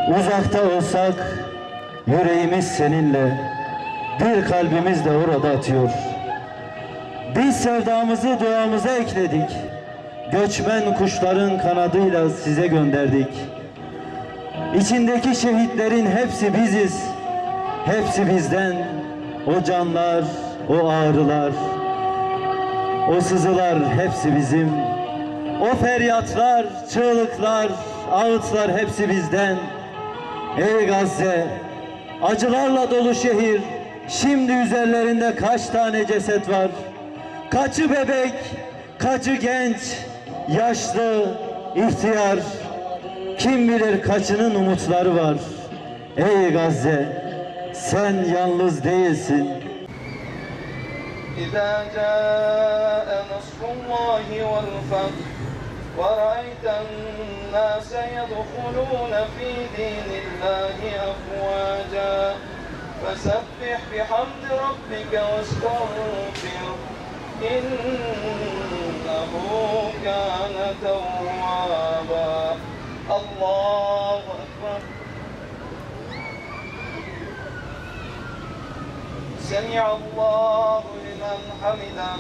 Uzakta olsak yüreğimiz seninle, bir kalbimiz de orada atıyor. Biz sevdamızı duamıza ekledik, göçmen kuşların kanadıyla size gönderdik. İçindeki şehitlerin hepsi biziz, hepsi bizden. O canlar, o ağrılar, o sızılar hepsi bizim. O feryatlar, çığlıklar, ağıtlar hepsi bizden. Ey Gazze, acılarla dolu şehir, şimdi üzerlerinde kaç tane ceset var? Kaçı bebek, kaçı genç, yaşlı, ihtiyar, kim bilir kaçının umutları var. Ey Gazze, sen yalnız değilsin. إذا جاء نصر الله والفتح ورأيت الناس يدخلون في دين الله أفواجا فسبح بحمد ربك واستغفره إنه كان توابا. الله أكبر. سمع الله لمن حمده.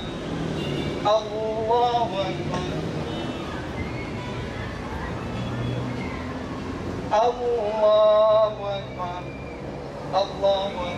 الله أكبر. الله أكبر. الله أكبر.